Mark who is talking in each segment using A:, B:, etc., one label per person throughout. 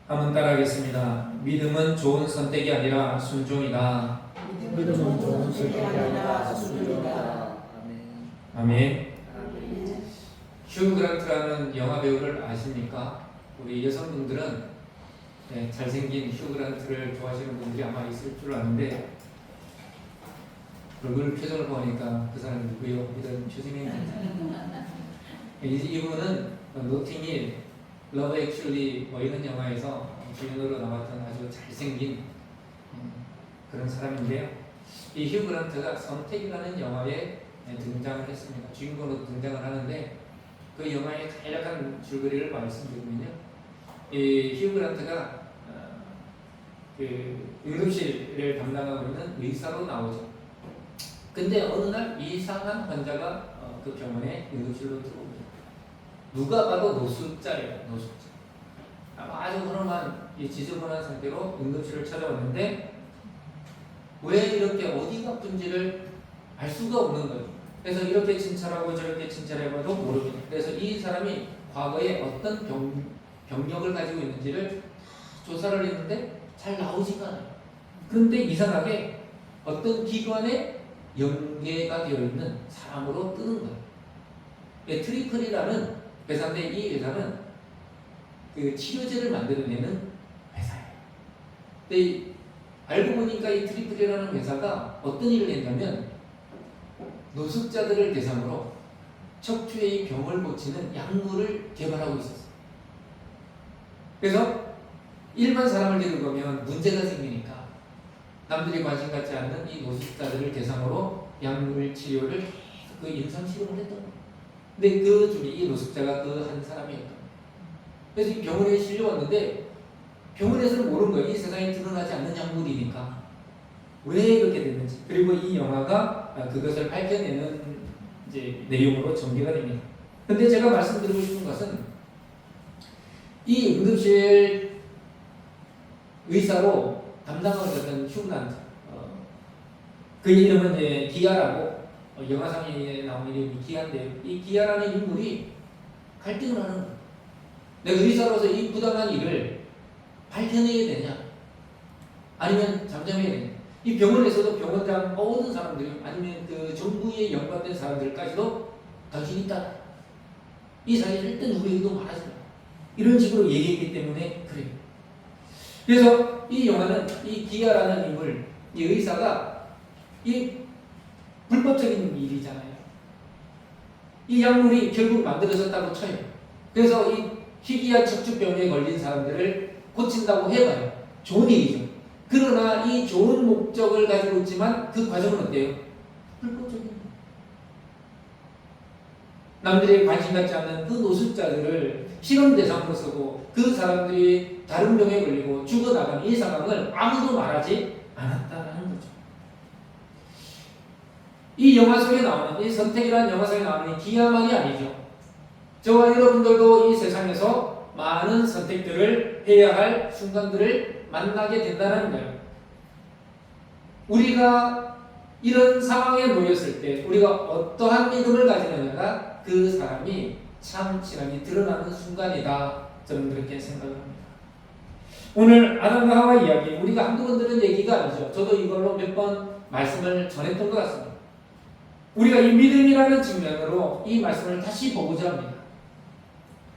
A: 한번 따라하겠습니다. 믿음은 좋은 선택이 아니라 순종이다.
B: 믿음은 좋은 선택이 아니라 순종이다.
A: 아멘. 휴 그란트라는 영화 배우를 아십니까? 우리 여성분들은 잘생긴 휴 그란트를 좋아하시는 분들이 아마 있을 줄 아는데 얼굴 표정을 보니까 그 사람이 누구요? 이런 표정이 이분은 노팅힐, 러브 액츄얼리 뭐 이런 영화에서 주연으로 나왔던 아주 잘생긴 그런 사람인데요. 이 휴 그란트가 선택이라는 영화에 등장을 했습니다. 주인공으로 등장을 하는데 그 영화의 간략한 줄거리를 말씀드리면요. 이 휴 그란트가 그 응급실을 담당하고 있는 의사로 나오죠. 근데 어느 날 이상한 환자가 그 병원에 응급실로 들어옵니다. 누가 봐도 노숙자예요. 노숙자. 아주 허름한 지저분한 상태로 응급실을 찾아왔는데 왜 이렇게 어디가 아픈지를 알 수가 없는 거예요. 그래서 이렇게 진찰하고 저렇게 진찰해봐도 모릅니다. 그래서 이 사람이 과거에 어떤 병력을 가지고 있는지를 조사를 했는데 잘 나오지가 않아요. 그런데 이상하게 어떤 기관에 연계가 되어 있는 사람으로 뜨는 거예요. 트리플이라는 회사인데 이 회사는 그 치료제를 만들어내는 회사예요. 근데 알고 보니까 이 트리플이라는 회사가 어떤 일을 했냐면 노숙자들을 대상으로 척추의 병을 고치는 약물을 개발하고 있었어요. 그래서 일반 사람을 데리고 가면 문제가 생기니까 남들이 관심 갖지 않는 이 노숙자들을 대상으로 약물 치료를 계속 그 임상 실험을 했던 거예요. 근데 그 중에 이 노숙자가 그 한 사람이었던 거예요. 그래서 이 병원에 실려왔는데 병원에서는 모르는 거예요. 이 세상에 드러나지 않는 약물이니까 왜 이렇게 됐는지. 그리고 이 영화가 그것을 밝혀내는 이제 내용으로 전개가 됩니다. 근데 제가 말씀드리고 싶은 것은 이 응급실 의사로 담당하고 있었던 휴 그란트, 그 이름은 이제 기아라고 영화상에 나온 이름이 기아인데요. 이 기아라는 인물이 갈등을 하는 거예요. 내가 의사로서 이 부당한 일을 밝혀내야 되냐, 아니면 잠잠해야 되냐. 이 병원에서도 병원장 모든 사람들이 아니면 그 정부에 연관된 사람들까지도 당신이 있다. 이 사실을 절대 누구에게도 말하지 마. 이런 식으로 얘기했기 때문에 그래요. 그래서 이 영화는 이 기아라는 인물, 이 의사가 이 불법적인 일이잖아요. 이 약물이 결국 만들어졌다고 쳐요. 그래서 이 희귀한 척추병에 걸린 사람들을 고친다고 해봐요. 좋은 일이죠. 그러나 이 좋은 목적을 가지고 있지만 그 과정은 어때요? 불법적인 거예요. 남들이 관심 갖지 않는 그 노숙자들을 실험 대상으로 쓰고 그 사람들이 다른 병에 걸리고 죽어나가는 이 상황을 아무도 말하지 않았다는 거죠. 이 영화 속에 나오는 이 선택이라는 영화 속에 나오는 이 기야만이 아니죠. 저와 여러분들도 이 세상에서 많은 선택들을 해야 할 순간들을 만나게 된다는 거예요. 우리가 이런 상황에 놓였을 때 우리가 어떠한 믿음을 가지느냐가 그 사람이 참 신앙이 드러나는 순간이다. 저는 그렇게 생각을 합니다. 오늘 아담과 하와 이야기 우리가 한두 번 들은 얘기가 아니죠. 저도 이걸로 몇 번 말씀을 전했던 것 같습니다. 우리가 이 믿음이라는 측면으로 이 말씀을 다시 보고자 합니다.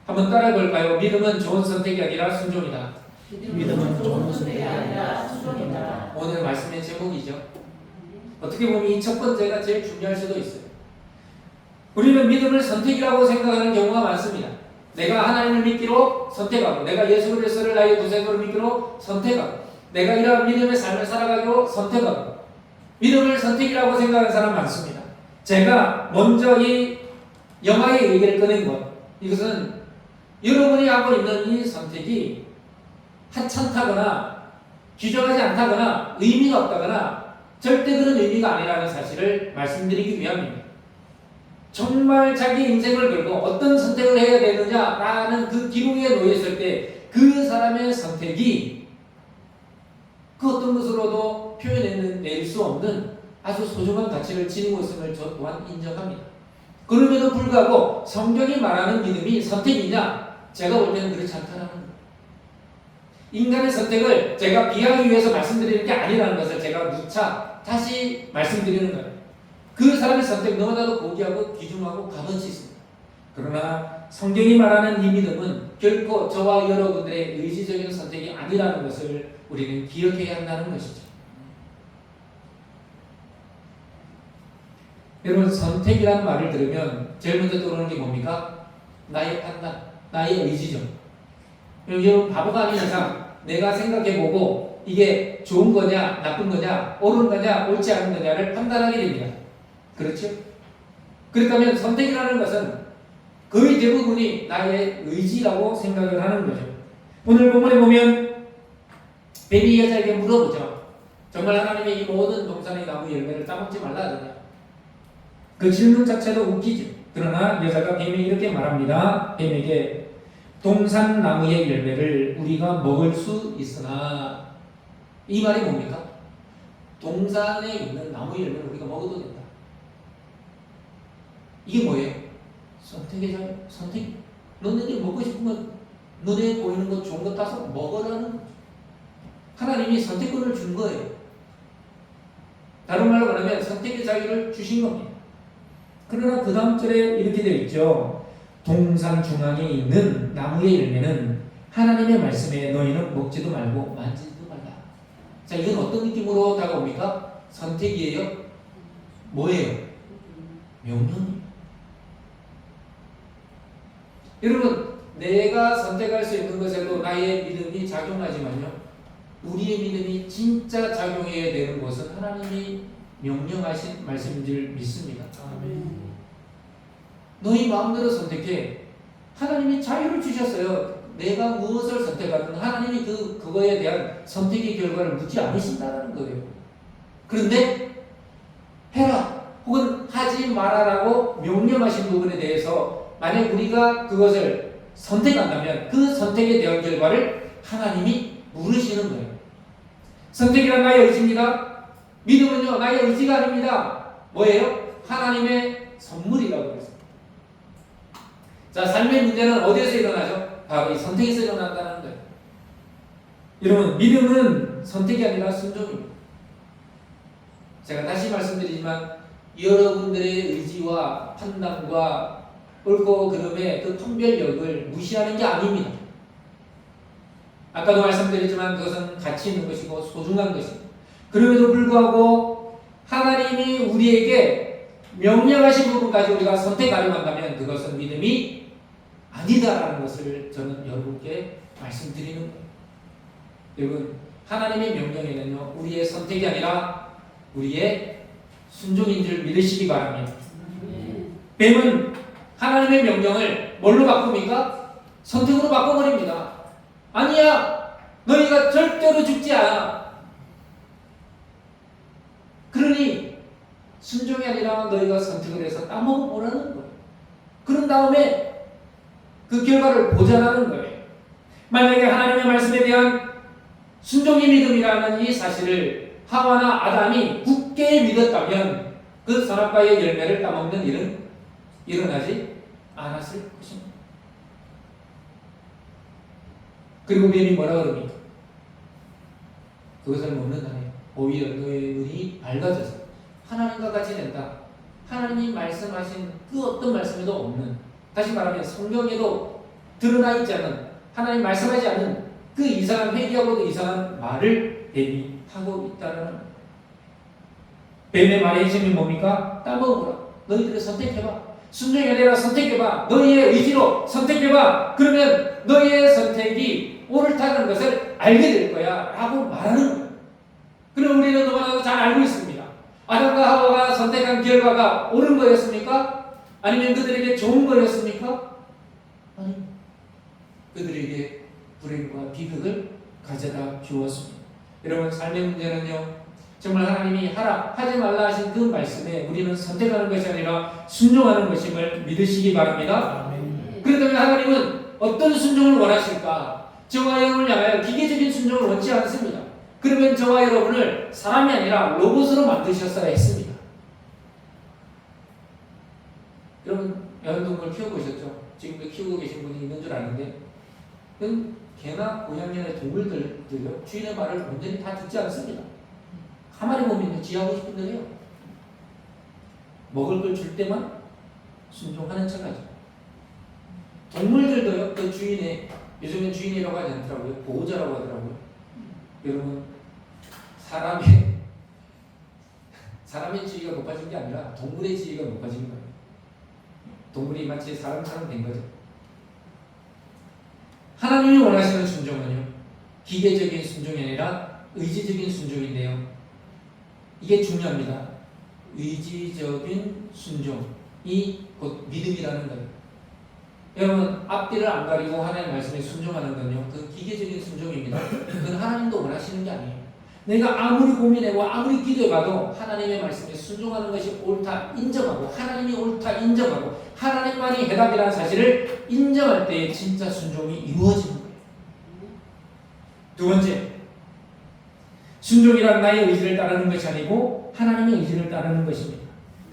A: 한번 따라해 볼까요? 믿음은 좋은 선택이 아니라 순종이다.
B: 믿음은 좋은 선택이 아니라 순종이다.
A: 오늘 말씀의 제목이죠. 어떻게 보면 이 첫 번째가 제일 중요할 수도 있어요. 우리는 믿음을 선택이라고 생각하는 경우가 많습니다. 내가 하나님을 믿기로 선택하고, 내가 예수 그리스도를 나의 구세주로 믿기로 선택하고, 내가 이러한 믿음의 삶을 살아가기로 선택하고, 믿음을 선택이라고 생각하는 사람 많습니다. 제가 먼저 이 영화의 얘기를 꺼낸 것, 이것은 여러분이 하고 있는 이 선택이 하찮다거나 규정하지 않다거나 의미가 없다거나 절대 그런 의미가 아니라는 사실을 말씀드리기 위함입니다. 정말 자기 인생을 걸고 어떤 선택을 해야 되느냐라는 그 기로에 놓였을 때 그 사람의 선택이 그 어떤 것으로도 표현해낼 수 없는 아주 소중한 가치를 지니고 있음을 저 또한 인정합니다. 그럼에도 불구하고 성경이 말하는 믿음이 선택이냐? 제가 볼 때는 그렇지 않다는 거예요. 인간의 선택을 제가 비하기 위해서 말씀드리는 게 아니라는 것을 제가 누차 다시 말씀드리는 거예요. 그 사람의 선택 너무나도 고귀하고 귀중하고 값어치 있습니다. 그러나 성경이 말하는 이 믿음은 결코 저와 여러분들의 의지적인 선택이 아니라는 것을 우리는 기억해야 한다는 것이죠. 여러분, 선택이라는 말을 들으면 제일 먼저 떠오르는 게 뭡니까? 나의 판단, 나의 의지죠. 여러분, 바보가 아닌 이상 내가 생각해보고 이게 좋은 거냐 나쁜 거냐 옳은 거냐 옳지 않은 거냐를 판단하게 됩니다. 그렇죠? 그렇다면 선택이라는 것은 거의 대부분이 나의 의지라고 생각을 하는 거죠. 오늘 본문에 보면 뱀이 여자에게 물어보죠. 정말 하나님의 이 모든 동산의 나무 열매를 따먹지 말라 하잖아요. 그 질문 자체도 웃기죠. 그러나 여자가 뱀에 이렇게 말합니다. 뱀에게 동산 나무의 열매를 우리가 먹을 수 있으나, 이 말이 뭡니까? 동산에 있는 나무 열매를 우리가 먹어도 된다. 이게 뭐예요? 선택의 자유. 선택. 너네들이 먹고 싶으면 눈에 보이는 것 좋은 거 따서 먹으라는 거죠. 하나님이 선택권을 준 거예요. 다른 말로 말하면 선택의 자유를 주신 겁니다. 그러나 그 다음 절에 이렇게 되어 있죠. 동산 중앙에 있는 나무의 열매는 하나님의 말씀에 너희는 먹지도 말고 만지지도 말라. 자, 이건 어떤 느낌으로 다가옵니까? 선택이에요? 뭐예요? 명령이에요. 여러분, 내가 선택할 수 있는 것에도 나의 믿음이 작용하지만요, 우리의 믿음이 진짜 작용해야 되는 것은 하나님이 명령하신 말씀인 줄 믿습니다.
B: 아멘.
A: 너희 마음대로 선택해. 하나님이 자유를 주셨어요. 내가 무엇을 선택하든 하나님이 그거에 대한 선택의 결과를 묻지 않으신다는 거예요. 그런데 해라 혹은 하지 말아라고 명령하신 부분에 대해서 만약 우리가 그것을 선택한다면 그 선택에 대한 결과를 하나님이 물으시는 거예요. 선택이란 나의 의지입니다. 믿음은요, 나의 의지가 아닙니다. 뭐예요? 하나님의 선물이라고 그랬습니다. 자, 삶의 문제는 어디에서 일어나죠? 바로 이 선택에서 일어난다는 거예요. 여러분, 믿음은 선택이 아니라 순종입니다. 제가 다시 말씀드리지만 여러분들의 의지와 판단과 옳고 그름의 그 판별력을 무시하는 게 아닙니다. 아까도 말씀드렸지만 그것은 가치 있는 것이고 소중한 것입니다. 그럼에도 불구하고 하나님이 우리에게 명령하신 부분까지 우리가 선택하려고 한다면 그것은 믿음이 아니다라는 것을 저는 여러분께 말씀드리는 거예요. 여러분, 하나님의 명령에는요, 우리의 선택이 아니라 우리의 순종인 줄 믿으시기 바랍니다. 뱀은 하나님의 명령을 뭘로 바꿉니까? 선택으로 바꿔버립니다. 아니야, 너희가 절대로 죽지 않아. 그러니 순종이 아니라 너희가 선택을 해서 따먹어보라는 거예요. 그런 다음에 그 결과를 보자라는 거예요. 만약에 하나님의 말씀에 대한 순종의 믿음이라는 이 사실을 하와나 아담이 굳게 믿었다면 그 선악과의 열매를 따먹는 일은 일어나지 않았을 것입니다. 그리고 뱀이 뭐라 그럽니까? 그것을 먹는다면 오히려 너의 눈이 밝아져서 하나님과 같이 된다. 하나님이 말씀하신 그 어떤 말씀에도 없는, 다시 말하면 성경에도 드러나 있지 않은, 하나님 말씀하지 않는 그 이상한 회개하고도 이상한 말을 뱀이 하고 있다는. 뱀의 말의 핵심이 뭡니까? 따먹어보라. 너희들이 선택해봐. 순종이 아니라 선택해봐. 너희의 의지로 선택해봐. 그러면 너희의 선택이 옳다는 것을 알게 될 거야 라고 말하는 거예요. 그럼 우리는 너무나도 잘 알고 있습니다. 아담과 하와가 선택한 결과가 옳은 거였습니까? 아니면 그들에게 좋은 거였습니까? 아니, 그들에게 불행과 비극을 가져다 주었습니다. 여러분, 삶의 문제는요, 정말 하나님이 하라, 하지 말라 하신 그 말씀에 우리는 선택하는 것이 아니라 순종하는 것임을 믿으시기 바랍니다. 그렇다면 하나님은 어떤 순종을 원하실까? 저와 여러분을 향하여 기계적인 순종을 원치 않습니다. 그러면 저와 여러분을 사람이 아니라 로봇으로 만드셨어야 했습니다. 여러분, 애완동물 키워보셨죠? 지금도 키우고 계신 분이 있는 줄 아는데 개나 고양이나 동물들요 주인의 말을 온전히 다 듣지 않습니다. 가만히 보면 지하고 싶은 대로 해요. 먹을 걸 줄 때만 순종하는 척하죠. 동물들도요 그 주인의, 요즘엔 주인이라고 하지 않더라고요. 보호자라고 하더라고요. 여러분, 사람의 지위가 높아진 게 아니라 동물의 지위가 높아진 거예요. 동물이 마치 사람처럼 된 거죠. 하나님이 원하시는 순종은요, 기계적인 순종이 아니라 의지적인 순종인데요. 이게 중요합니다. 의지적인 순종이 곧 믿음이라는 거예요. 여러분, 앞뒤를 안 가리고 하나님의 말씀에 순종하는 건요, 그 기계적인 순종입니다. 그건 하나님도 원하시는 게 아니에요. 내가 아무리 고민해고 아무리 기도해봐도 하나님의 말씀에 순종하는 것이 옳다 인정하고, 하나님이 옳다 인정하고, 하나님만이 해답이라는 사실을 인정할 때에 진짜 순종이 이루어지는 거예요. 두 번째, 순종이란 나의 의지를 따르는 것이 아니고 하나님의 의지를 따르는 것입니다.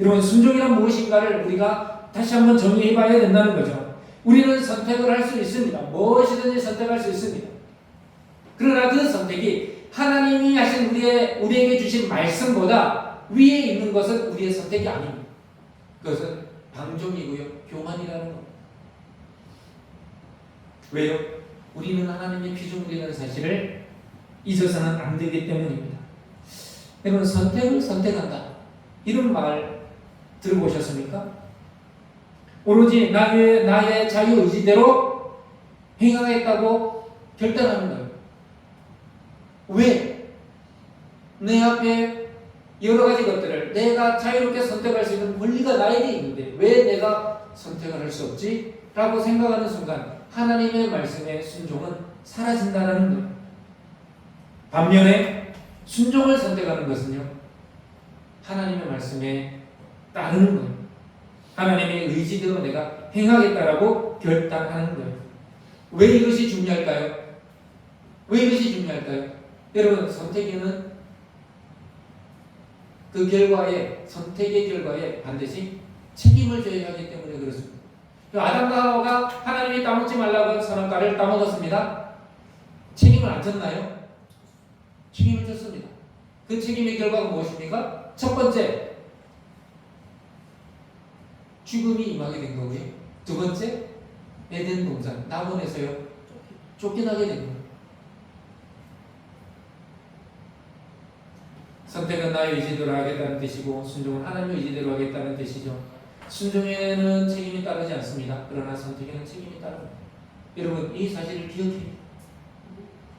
A: 여러분, 순종이란 무엇인가를 우리가 다시 한번 정리해봐야 된다는 거죠. 우리는 선택을 할 수 있습니다. 무엇이든지 선택할 수 있습니다. 그러나 그 선택이 하나님이 하신 우리에게 주신 말씀보다 위에 있는 것은 우리의 선택이 아닙니다. 그것은 방종이고요, 교만이라는 겁니다. 왜요? 우리는 하나님의 피조물이라는 사실을 잊어서는 안 되기 때문입니다. 여러분, 선택을 선택한다, 이런 말 들어보셨습니까? 오로지 나의 자유의지대로 행하겠다고 결단하는 거예요. 왜? 내 앞에 여러 가지 것들을 내가 자유롭게 선택할 수 있는 권리가 나에게 있는데 왜 내가 선택을 할 수 없지? 라고 생각하는 순간 하나님의 말씀에 순종은 사라진다는 거예요. 반면에 순종을 선택하는 것은요, 하나님의 말씀에 따르는 거예요. 하나님의 의지대로 내가 행하겠다라고 결단하는 거예요. 왜 이것이 중요할까요? 왜 이것이 중요할까요? 여러분, 선택에는 그 결과에, 선택의 결과에 반드시 책임을 져야 하기 때문에 그렇습니다. 아담과 하와가 하나님이 따먹지 말라고 한 선악과를 따먹었습니다. 책임을 안 졌나요? 책임을 졌습니다. 그 책임의 결과가 무엇입니까? 첫 번째, 죽음이 임하게 된 거고요. 두 번째, 에덴 동산, 낙원에서요, 쫓겨나게 된 거예요. 선택은 나의 의지대로 하겠다는 뜻이고 순종은 하나님의 의지대로 하겠다는 뜻이죠. 순종에는 책임이 따르지 않습니다. 그러나 선택에는 책임이 따릅니다. 여러분, 이 사실을 기억해요.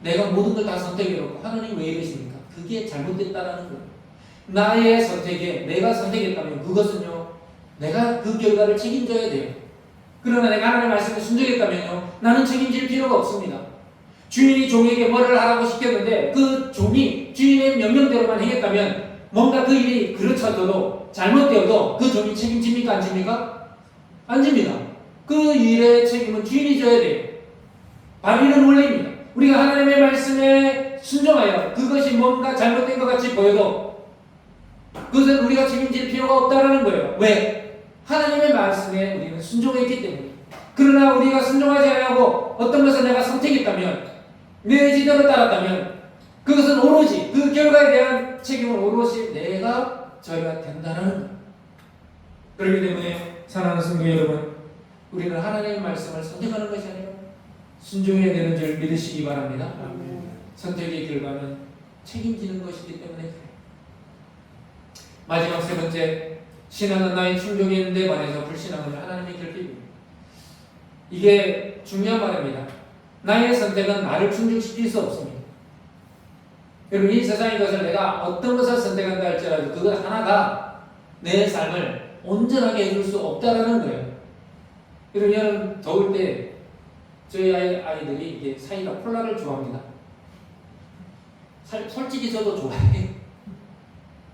A: 내가 모든 걸 다 선택해놓고 하나님 왜 이러십니까? 그게 잘못됐다라는 거예요. 나의 선택에 내가 선택했다면 그것은요, 내가 그 결과를 책임져야 돼요. 그러나 내가 하나님의 말씀에 순종했다면요, 나는 책임질 필요가 없습니다. 주인이 종에게 뭐를 하라고 시켰는데 그 종이 주인의 명령대로만 행했다면 뭔가 그 일이 그렇쳐도 잘못되어도 그 종이 책임집니까? 안 집니까? 안 집니다. 그 일의 책임은 주인이 져야 돼요. 바로 이런 원리입니다. 우리가 하나님의 말씀에 순종하여 그것이 뭔가 잘못된 것 같이 보여도 그것은 우리가 책임질 필요가 없다는 거예요. 왜? 하나님의 말씀에 우리는 순종했기 때문에. 그러나 우리가 순종하지 않고 어떤 것을 내가 선택했다면, 내 의지대로 따랐다면 그것은 오로지 그 결과에 대한 책임은 오롯이 내가 져야 된다는 거예요. 그렇기 때문에 사랑하는 성도 여러분, 우리는 하나님의 말씀을 선택하는 것이 아니라 순종해야 되는 줄 믿으시기 바랍니다. 선택의 결과는 책임지는 것이기 때문에 그래요. 마지막 세 번째, 신앙은 나의 충족인데 반해서 불신앙은 하나님의 결핍입니다. 이게 중요한 말입니다. 나의 선택은 나를 충족시킬 수 없습니다. 여러분, 이 세상의 것을 내가 어떤 것을 선택한다 할지라도 그것 하나가 내 삶을 온전하게 해줄 수 없다라는 거예요. 여러분, 더울 때 저희 아이들이 이게 사이다 콜라를 좋아합니다. 솔직히 저도 좋아해요.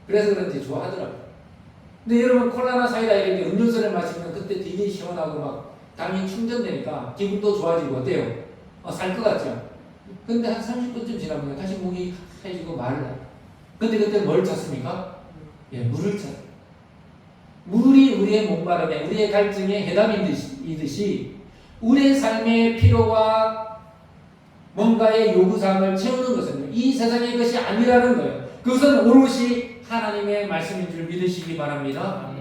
A: 그래서 그런지 좋아하더라고요. 근데 여러분, 콜라나 사이다 이렇게 음료수를 마시면 그때 되게 시원하고 막 당이 충전되니까 기분도 좋아지고 어때요? 살 것 같죠? 근데 한 30분쯤 지나면 다시 목이 해지고 말라요. 근데 그때 뭘 찾습니까? 예, 물을 찾아요. 물이 우리의 목마름에, 우리의 갈증에 해답이듯이 우리의 삶의 피로와 뭔가의 요구사항을 채우는 것은 이 세상의 것이 아니라는 거예요. 그것은 오롯이 하나님의 말씀인 줄 믿으시기 바랍니다.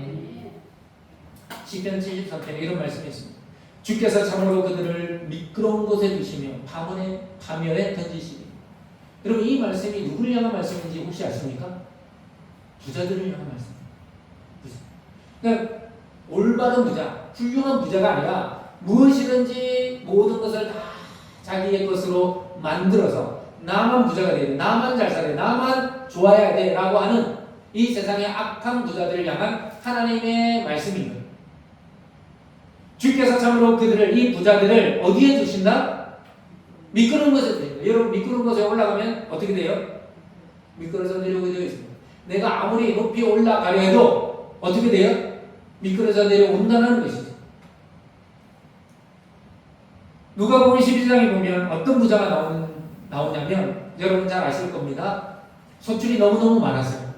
A: 시편 73편에 이런 말씀이 있습니다. 주께서 참으로 그들을 미끄러운 곳에 두시며 파멸에 던지시니. 여러분, 이 말씀이 누구를 향한 말씀인지 혹시 아십니까? 부자들을 향한 말씀입니다. 그러니까 올바른 부자, 훌륭한 부자가 아니라 무엇이든지 모든 것을 다 자기의 것으로 만들어서 나만 부자가 돼야 돼, 나만 잘 살아야 돼, 나만 좋아야 돼 라고 하는 이 세상의 악한 부자들을 향한 하나님의 말씀인 거예요. 주께서 참으로 그들을, 이 부자들을 어디에 두신다? 미끄러운 것에 두신다. 여러분, 미끄러운 것에 올라가면 어떻게 돼요? 미끄러져 내려오게 되어 있습니다. 내가 아무리 높이 올라가려 해도 어떻게 돼요? 미끄러져 내려온다는 것이죠. 누가복음 12장에 보면 어떤 부자가 나오냐면 여러분 잘 아실 겁니다. 소출이 너무너무 많았어요.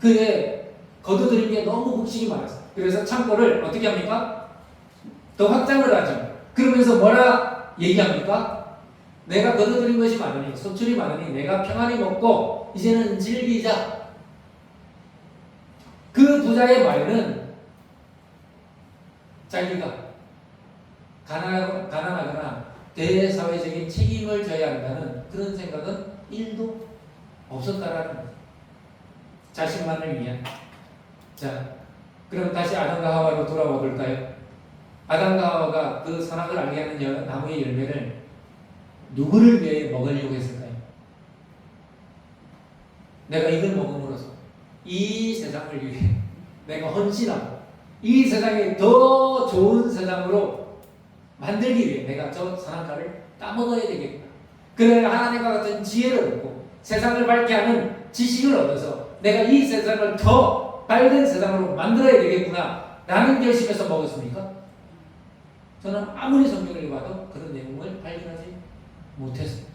A: 그에 거둬들인 게 너무 곡식이 많았어요. 그래서 창고를 어떻게 합니까? 더 확장을 하죠. 그러면서 뭐라 얘기합니까? 내가 거둬들인 것이 많으니, 소출이 많으니 내가 평안히 먹고 이제는 즐기자. 그 부자의 말은 자기가 가난하거나 대사회적인 책임을 져야 한다는 그런 생각은 1도 없었다라는 거죠. 자신만을 위한. 자, 그럼 다시 아담과 하와로 돌아와 볼까요? 아담과 하와가 그 선악을 알게 하는 나무의 열매를 누구를 위해 먹으려고 했을까요? 내가 이걸 먹음으로써 이 세상을 위해 내가 헌신하고 이 세상에 더 좋은 세상으로 만들기 위해 내가 저 선악과를 따먹어야 되겠구나. 그래 하나님과 같은 지혜를 얻고 세상을 밝게 하는 지식을 얻어서 내가 이 세상을 더 밝은 세상으로 만들어야 되겠구나 라는 결심에서 먹었습니까? 저는 아무리 성경을 봐도 그런 내용을 발견하지 못했습니다.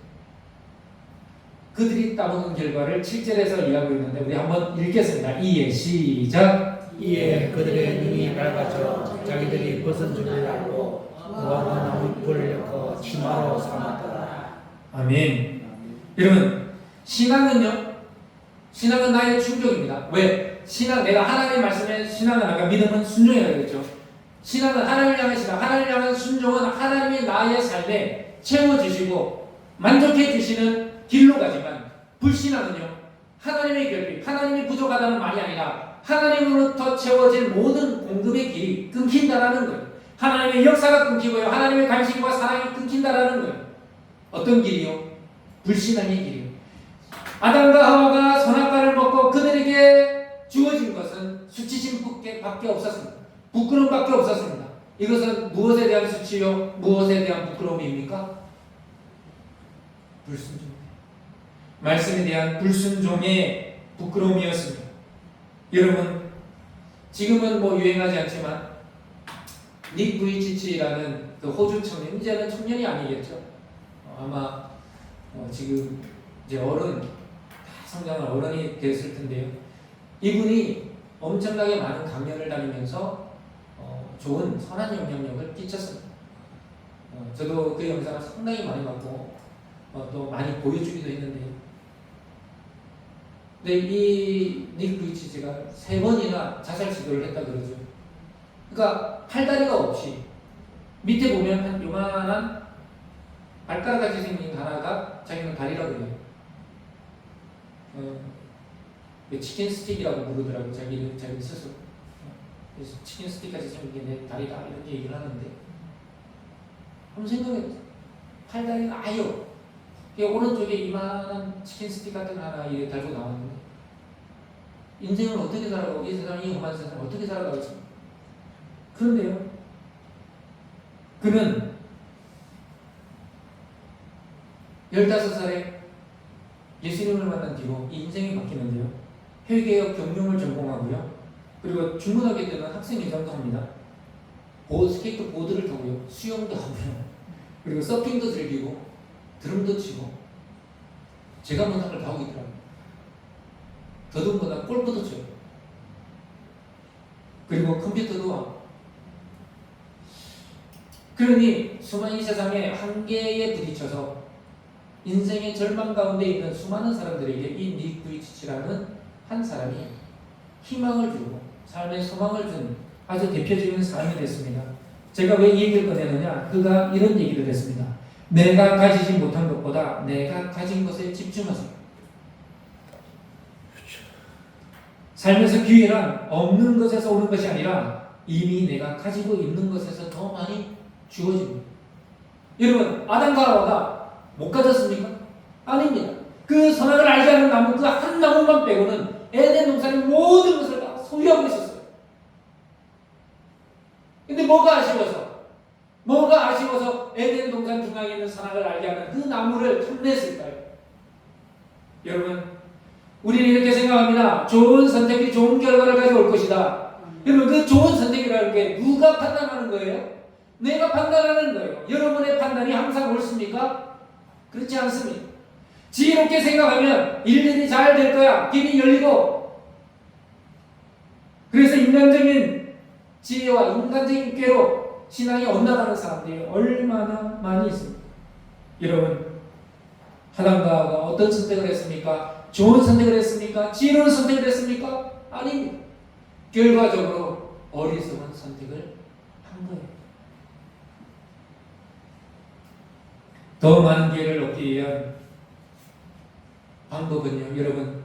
A: 그들이 따먹은 결과를 7절에서 이해하고 있는데 우리 한번 읽겠습니다. 이에 시작.
B: 이에 그들의 눈이 밝아져 자기들이 벗은 줄을 알고 무화과 나무 잎을 엮어 치마로 삼았더라.
A: 아멘. 여러분, 신앙은요, 신앙은 나의 충족입니다. 왜? 신앙, 내가 하나님의 말씀에 신앙은 아까 믿음은 순종이라고 했죠. 신앙은 하나님을 향한 신앙, 하나님을 향한 순종은 하나님이 나의 삶에 채워주시고 만족해 주시는 길로 가지만, 불신앙은요, 하나님의 결핍, 하나님이 부족하다는 말이 아니라 하나님으로부터 채워질 모든 공급의 길이 끊긴다라는 거예요. 하나님의 역사가 끊기고요, 하나님의 관심과 사랑이 끊긴다라는 거예요. 어떤 길이요? 불신앙의 길이요. 아담과 하와가 선악과를 먹고 그들에게 주어진 것은 수치심밖에 없었습니다. 부끄러움밖에 없었습니다. 이것은 무엇에 대한 수치요? 무엇에 대한 부끄러움입니까? 불순종. 말씀에 대한 불순종의 부끄러움이었습니다. 여러분, 지금은 뭐 유행하지 않지만 닉 부이치치라는 그 호주 청년, 이제는 청년이 아니겠죠. 아마 지금 이제 어른, 성장한 어른이 됐을 텐데요. 이분이 엄청나게 많은 강연을 다니면서 좋은 선한 영향력을 끼쳤습니다. 저도 그 영상을 상당히 많이 봤고 또 많이 보여주기도 했는데요. 근데 이 닉 부이치치가 3번이나 자살 시도를 했다 그러죠. 그러니까 팔다리가 없이 밑에 보면 한 요만한 발가락같이 생긴 하나가 자기는 다리라고 그래요. 치킨 스틱이라고 부르더라고요. 자기 스스로. 그래서 치킨 스틱같이 생긴 게 내 다리다 이렇게 얘기를 하는데 한번 생각해보세요. 팔다리가 아예 없고 오른쪽에 이만한 치킨 스틱 같은 거 하나 이렇게 달고 나오는데 인생을 어떻게 살아가고 이 세상, 이 험한 세상을 어떻게 살아가겠습니까? 그런데요, 그는 15살에 예수님을 만난 뒤로 인생이 바뀌는데요. 회계역 경영을 전공하고요. 그리고 중고등학교 때는 학생회장도 합니다. 스케이트보드를 타고요. 수영도 하고요. 그리고 서핑도 즐기고 드럼도 치고 제가 못한 걸 다 하고 있더라고요. 더듬보다 골프도 쳐요. 그리고 컴퓨터도 하고. 그러니 수많은 이 세상에 한계에 부딪혀서 인생의 절망 가운데 있는 수많은 사람들에게 이 닉 부이치치라는 한 사람이 희망을 주고 삶의 소망을 준 아주 대표적인 사람이 됐습니다. 제가 왜 이 얘기를 꺼내느냐? 그가 이런 얘기를 했습니다. 내가 가지지 못한 것보다 내가 가진 것에 집중하세요. 삶에서 기회란 없는 것에서 오는 것이 아니라 이미 내가 가지고 있는 것에서 더 많이 주어집니다. 여러분, 아담과 하와가 못 가졌습니까? 아닙니다. 그 선악을 알지 않는 나무 그 한 나무만 빼고는 에덴 동산의 모든 것을 다 소유하고 있었어요. 근데 뭐가 아쉬워서 에덴 동산 중앙에 있는 선악을 알게 하는 그 나무를 탐냈을까요? 여러분, 우리는 이렇게 생각합니다. 좋은 선택이 좋은 결과를 가져올 것이다. 여러분, 그 좋은 선택이라는 게 누가 판단하는 거예요? 내가 판단하는 거예요. 여러분의 판단이 항상 옳습니까? 그렇지 않습니다. 지혜롭게 생각하면 일들이 잘 될 거야. 길이 열리고. 그래서 인간적인 지혜와 인간적인 꾀로 신앙이 엇나가는 사람들이 얼마나 많이 있습니다. 여러분, 아담과 하와가 어떤 선택을 했습니까? 좋은 선택을 했습니까? 지혜로운 선택을 했습니까? 아닙니다. 결과적으로 어리석은 선택을 한 거예요. 더 많은 기회를 얻기 위한 방법은요, 여러분,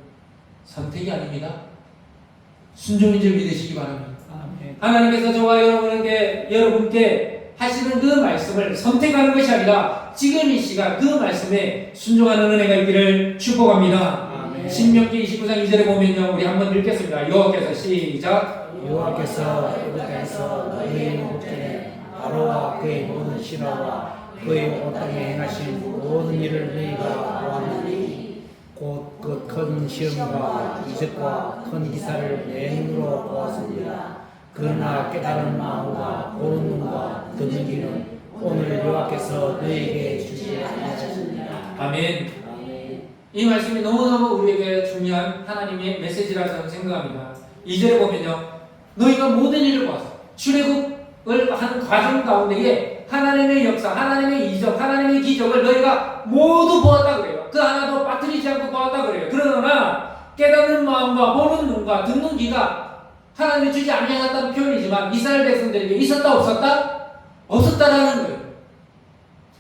A: 선택이 아닙니다. 순종인 줄 믿으시기 바랍니다.
B: 아멘.
A: 하나님께서 저와 여러분께 하시는 그 말씀을 선택하는 것이 아니라 지금 이 시간 그 말씀에 순종하는 은혜가 있기를 축복합니다.
B: 아멘.
A: 신명기 29장 2절에 보면요, 우리 한번 읽겠습니다. 여호와께서 시작.
B: 여호와께서 애굽에서 너희의 목전에 바로와 그의 모든 신하와 그의 온 땅에 행하신 모든 일을 너희가 보았느니 곧 그 큰 시험과 이적과 큰 기사를 내 눈으로 보았습니다. 그러나 깨달은 마음과 보는 눈과 듣는 귀는 오늘 여호와께서 너희에게 주지 아니하셨느니라.
A: 아멘. 이 말씀이 너무너무 우리에게 중요한 하나님의 메시지라 저는 생각합니다. 2절에 보면요, 너희가 모든 일을 보았어. 출애굽을 하는 과정 가운데에 하나님의 역사, 하나님의 이적, 하나님의 기적을 너희가 모두 보았다 그래요. 그 하나도 빠뜨리지 않고 보았다 그래요. 그러나 깨닫는 마음과 보는 눈과 듣는 귀가 하나님이 주지 아니하셨다는 표현이지만 이스라엘 백성들에게 있었다 없었다? 없었다라는 거예요.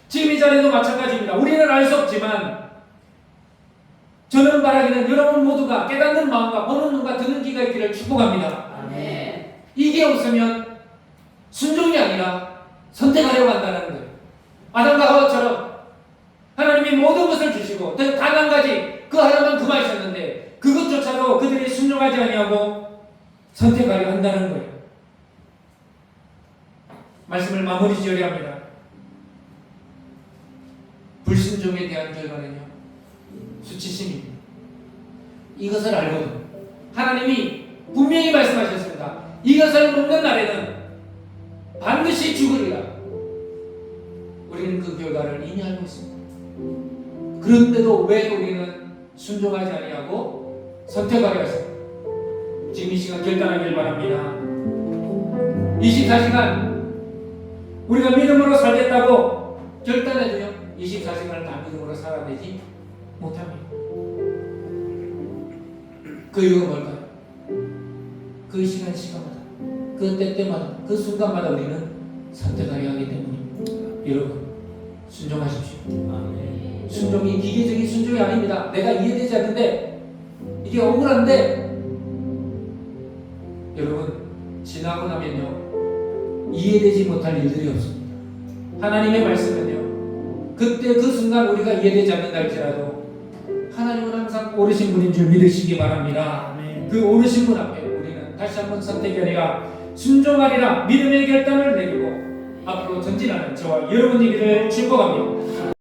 A: 지금 이 자리도 마찬가지입니다. 우리는 알 수 없지만 저는 바라기는 여러분 모두가 깨닫는 마음과 보는 눈과 듣는 귀가 있기를 축복합니다.
B: 아멘.
A: 이게 없으면 순종이 아니라 선택하려고 한다는 거예요. 아담과 하와처럼 하나님이 모든 것을 주시고 단 한 가지 그 하나만 금하셨는데 그것조차도 그들이 순종하지 아니하고 선택하려 한다는 거예요. 말씀을 마무리 지으려 합니다. 불순종에 대한 결과는요, 수치심입니다. 이것을 알고도 하나님이 분명히 말씀하셨습니다. 이것을 먹는 날에는 반드시 죽으리라. 우리는 그 결과를 이미 알고 있습니다. 그런데도 왜 우리는 순종하지 아니하고 선택하려 했습니까? 지금 이 시간 결단하길 바랍니다. 24시간 우리가 믿음으로 살겠다고 결단해도요, 24시간을 다 믿음으로 살아내지 못합니다. 그 이유가 뭘까요? 그 시간마다, 그 때때마다, 그 순간마다 우리는 선택하려 하기 때문입니다. 여러분, 순종하십시오. 순종이 기계적인 순종이 아닙니다. 내가 이해되지 않는데, 이게 억울한데, 여러분, 지나고 나면요, 이해되지 못할 일들이 없습니다. 하나님의 말씀은요, 그때 그 순간 우리가 이해되지 않는다 할지라도 하나님은 항상 오르신 분인 줄 믿으시기 바랍니다.
B: 아멘.
A: 그 오르신 분 앞에 우리는 다시 한번 선택이 아니라 순종하리라 믿음의 결단을 내리고 앞으로 전진하는 저와 여러분 되기를 축복합니다.